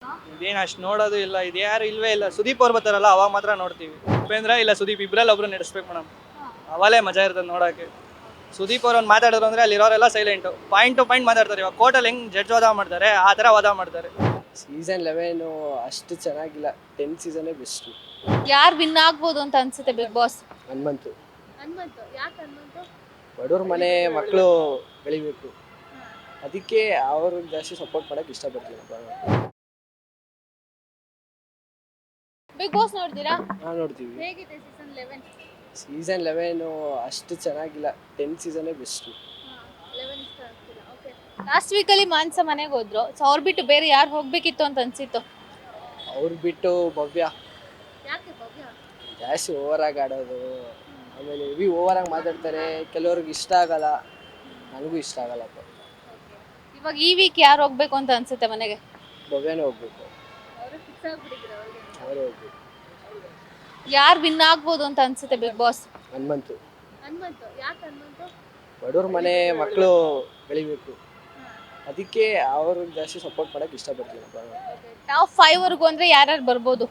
ಇದೇನು ಅಷ್ಟು ನೋಡೋದು ಇಲ್ಲ, ಇದು ಯಾರು ಇಲ್ವೇ ಇಲ್ಲ. ಸುದೀಪ್ ಅವ್ರು ಬರ್ತಾರಲ್ಲ ಅವಾಗ ಮಾತ್ರ ನೋಡ್ತೀವಿ. ಉಪೇಂದ್ರ ಇಲ್ಲ ಸುದೀಪ್ ಇಬ್ಬರಲ್ಲಿ ಒಬ್ರು ನಡೆಸ್ಬೇಕು ಮೇಡಮ್, ಅವಲೇ ಮಜಾ ಇರ್ತದೆ ನೋಡೋಕ್ಕೆ. ಸುದೀಪ್ ಅವ್ರು ಒಂದು ಮಾತಾಡೋದು ಅಂದರೆ ಅಲ್ಲಿರೋರೆಲ್ಲ ಸೈಲೆಂಟು, ಪಾಯಿಂಟ್ ಟು ಪಾಯಿಂಟ್ ಮಾತಾಡ್ತಾರೆ. ಇವಾಗ ಕೋರ್ಟಲ್ಲಿ ಹೆಂಗೆ ಜಡ್ಜ್ ವಾದ ಮಾಡ್ತಾರೆ ಆ ಥರ ವಾದ ಮಾಡ್ತಾರೆ. ಸೀಸನ್ 11 ಅಷ್ಟು ಚೆನ್ನಾಗಿಲ್ಲ, 10th ಸೀಸನ್ನೇ ಬೆಸ್ಟು. ಯಾರು ವಿನ್ ಆಗ್ಬೋದು ಅಂತ ಅನ್ಸುತ್ತೆ ಬಿಗ್ ಬಾಸ್? ಹನುಮಂತು. ಯಾಕೆ ಹನುಮಂತು? ಬಡವ್ರ ಮನೆ ಮಕ್ಕಳು ಬೆಳಿಬೇಕು, ಅದಕ್ಕೆ ಅವ್ರಿಗೆ ಜಾಸ್ತಿ ಸಪೋರ್ಟ್ ಮಾಡೋಕ್ಕೆ ಇಷ್ಟಪಡ್ತೀನಿ. ಬಿಗ್ ಬಾಸ್ ನೋಡ್ತೀರಾ? ನಾವು ನೋಡ್ತೀವಿ. ಹೇಗಿದೆ ಸೀಸನ್ 11? ಸೀಸನ್ 11 ಅಷ್ಟು ಚೆನ್ನಾಗಿಲ್ಲ, 10th ಸೀಸನ್ನೇ ಬೆಸ್ಟು. 11 ಇಷ್ಟ ಆಗ್ತಿಲ್ಲ. ಓಕೆ. ಲಾಸ್ಟ್ ವೀಕಲ್ಲಿ ಮಾನ್ಸ ಮನೆಗೆ ಹೋದ್ರು, ಸೊ ಅವ್ರು ಬಿಟ್ಟು ಬೇರೆ ಯಾರು ಹೋಗ್ಬೇಕಿತ್ತು ಅಂತ ಅನ್ಸಿತ್ತು? ಅವ್ರು ಬಿಟ್ಟು ಭವ್ಯ ಯಾಕೆ ಭವ್ಯ? ಜಾಸ್ತಿ ಓವರಾಗಿ ಆಡೋದು, ಆಮೇಲೆ ಹೆವಿ ಓವರಾಗಿ ಮಾತಾಡ್ತಾರೆ. ಕೆಲವ್ರಿಗೆ ಇಷ್ಟ ಆಗಲ್ಲ, ನನಗೂ ಇಷ್ಟ ಆಗಲ್ಲಪ್ಪ. ಇವಾಗ ಈ ವೀಕ್ ಯಾರು ಹೋಗ್ಬೇಕು ಅಂತ ಅನ್ಸುತ್ತೆ ಮನೆಗೆ? ಭವ್ಯನೇ ಹೋಗ್ಬೇಕು, ಅವರು ಫಿಕ್ಸ್ ಆಗ್ಬಿಟ್ಟಿದ್ರು ಅವ್ರಿಗೆ. ಅವರೇ ಹೋಗ್ಬೇಕು. ಯಾರು ವಿನ್ ಆಗ್ಬೋದು ಅಂತ ಅನ್ಸುತ್ತೆ ಬಿಗ್ ಬಾಸ್? ಹನುಮಂತು. ಹನುಮಂತು. ಯಾಕೆ ಹನುಮಂತು? ಬಡವ್ರ ಮನೆ ಮಕ್ಕಳು ಬೆಳಿಬೇಕು, ಅದಕ್ಕೆ ಅವ್ರಿಗೆ ಜಾಸ್ತಿ ಸಪೋರ್ಟ್ ಮಾಡೋಕ್ಕೆ ಇಷ್ಟಪಡ್ತೀನಿ. ಟಾಪ್ 5 ವರ್ಗು ಅಂದ್ರೆ ಯಾರ್ಯಾರು ಬರ್ಬೋದು?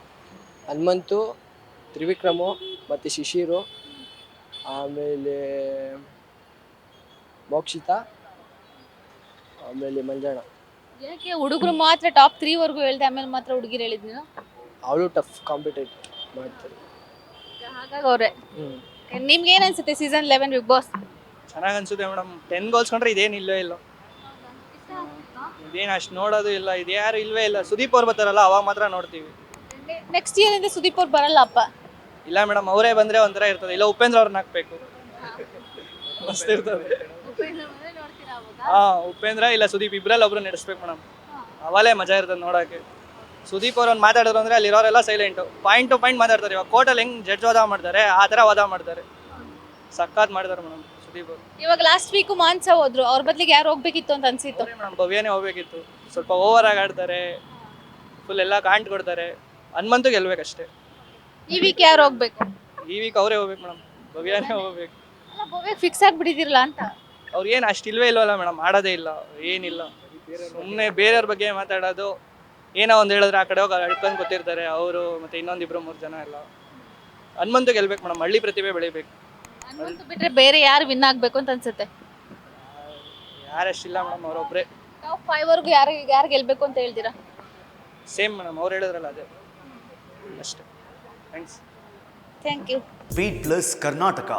ಹನುಮಂತು, ತ್ರಿವಿಕ್ರಮು ಮತ್ತು ಶಿಶಿರು, ಆಮೇಲೆ ಮೋಕ್ಷಿತಾ, ಆಮೇಲೆ ಮಂಜಣ್ಣ. ಯಾಕೆ ಹುಡುಗರು ಮಾತ್ರ ಟಾಪ್ 3 ವರ್ಗು ಹೇಳ್ದೆ, ಆಮೇಲೆ ಮಾತ್ರ ಹುಡುಗಿರು ಹೇಳಿದ್ನಿ? ಅವಳು ಟಫ್ ಕಾಂಪಿಟೇಟ್ ಮಾಡ್ತಾರೆ, ಹಾಗಾಗಿ ಅವ್ರೆ. ನಿಮ್ಗೆ ಏನ್ ಅನ್ಸುತ್ತೆ ಸೀಸನ್ 11 ಬಿಗ್ ಬಾಸ್? ಚೆನ್ನಾಗಿ ಅನ್ಸುತ್ತೆ ಮೇಡಮ್. 10 ಗೋಲ್ಸ್ ಕಂಡ್ರೆ ಇದೇನು ಇಲ್ಲವೇ ಇಲ್ಲ, ಇದೇನು ಅಷ್ಟು ನೋಡೋದು ಇಲ್ಲ, ಇದು ಯಾರು ಇಲ್ವೇ ಇಲ್ಲ. ಸುದೀಪ್ ಅವ್ರು ಬರ್ತಾರಲ್ಲ ಅವಾಗ ಮಾತ್ರ ನೋಡ್ತೀವಿ. ನೆಕ್ಸ್ಟ್ ಇಯರ್ ಇಂದ ಸುದೀಪ್ ಅವ್ರು ಬರಲ್ಲ ಅಪ್ಪ? ಇಲ್ಲ ಮೇಡಮ್, ಅವರೇ ಬಂದರೆ ಒಂಥರ ಇರ್ತದೆ. ಇಲ್ಲ ಉಪೇಂದ್ರ ಅವ್ರನ್ನ ಹಾಕ್ಬೇಕು, ಮಸ್ತ್ ಇರ್ತದೆ. ಉಪೇಂದ್ರ ಇಲ್ಲ ಸುದೀಪ್ ಇಬ್ಬರಲ್ಲಿ ಒಬ್ರು ನಡೆಸ್ಬೇಕು ಮೇಡಮ್, ಅವಲೇ ಮಜಾ ಇರ್ತದೆ ನೋಡೋಕ್ಕೆ. ಸುದೀಪ್ ಅವ್ರು ಒಂದು ಮಾತಾಡೋದು ಅಂದರೆ ಅಲ್ಲಿರೋರೆಲ್ಲ ಸೈಲೆಂಟು, ಪಾಯಿಂಟ್ ಟು ಪಾಯಿಂಟ್ ಮಾತಾಡ್ತಾರೆ. ಇವಾಗ ಕೋರ್ಟಲ್ಲಿ ಹೆಂಗೆ ಜಡ್ಜ್ ವಾದ ಮಾಡ್ತಾರೆ ಆ ಥರ ವಾದ ಮಾಡ್ತಾರೆ. ಸಖತ್ ಮಾಡ್ತಾರೆ ಮೇಡಮ್ ಸುದೀಪ್ ಅವರು. ಇವಾಗ ಲಾಸ್ಟ್ ವೀಕು ಮಾನ್ಸ ಹೋದ್ರು, ಅವ್ರ ಬದಲಿಗೆ ಯಾರು ಹೋಗ್ಬೇಕಿತ್ತು ಅಂತ ಅನ್ಸಿತ್ತು? ಮೇಡಮ್ ಭವ್ಯನೇ ಹೋಗ್ಬೇಕಿತ್ತು. ಸ್ವಲ್ಪ ಓವರಾಗಿ ಆಡ್ತಾರೆ, ಫುಲ್ ಎಲ್ಲ ಕಾಂಟ್ ಕೊಡ್ತಾರೆ. ಹನುಮಂತು ಗೆಲ್ಬೇಕಷ್ಟೇ. ಈ ವೀಕ್ ಯಾರು ಹೋಗ್ಬೇಕು? ಈ ವೀಕ್ ಅವರೇ ಹೋಗ್ಬೇಕು ಮೇಡಮ್, ಭವ್ಯನೇ ಹೋಗ್ಬೇಕು. ಭವ್ಯ ಫಿಕ್ಸ್ ಆಗ್ಬಿಟ್ಟಿದಿರಲ್ಲ ಅಂತ? ಅವ್ರು ಏನು ಅಷ್ಟು ಇಲ್ವೇ ಇಲ್ವಲ್ಲ ಮೇಡಮ್, ಆಡೋದೇ ಇಲ್ಲ, ಏನಿಲ್ಲ. ಸುಮ್ಮನೆ ಬೇರೆಯವ್ರ ಬಗ್ಗೆ ಮಾತಾಡೋದು, ಏನೋ ಒಂದು ಹೇಳಿದ್ರೆ ಆ ಕಡೆ ಹೋಗಿ ಅಡ್ಕೊಂಡು ಗೊತ್ತಿರ್ತಾರೆ ಅವರು. ಮತ್ತು ಇನ್ನೊಂದಿಬ್ರು 3 ಜನ ಎಲ್ಲ. ಹನುಮಂತು ಗೆಲ್ಬೇಕು ಮೇಡಮ್, ಹಳ್ಳಿ ಪ್ರತಿಭೆ ಬೆಳಿಬೇಕು. ಹನುಮಂತು ಬಿಟ್ರೆ ಬೇರೆ ಯಾರು ವಿನ್ ಆಗ್ಬೇಕು ಅಂತ ಅನ್ಸುತ್ತೆ? ಯಾರಷ್ಟಿಲ್ಲ ಮೇಡಮ್, ಅವರೊಬ್ಬರೇ. ಟಾಪ್ 5 ವರ್ಗು ಯಾರು ಗೆಲ್ಬೇಕು ಅಂತ ಹೇಳ್ತೀರಾ? ಸೇಮ್ ಮೇಡಮ್, ಅವ್ರು ಹೇಳಿದ್ರಲ್ಲ ಅದೇ ಅಷ್ಟೇ. Thanks. Thank you. Beat plus Karnataka.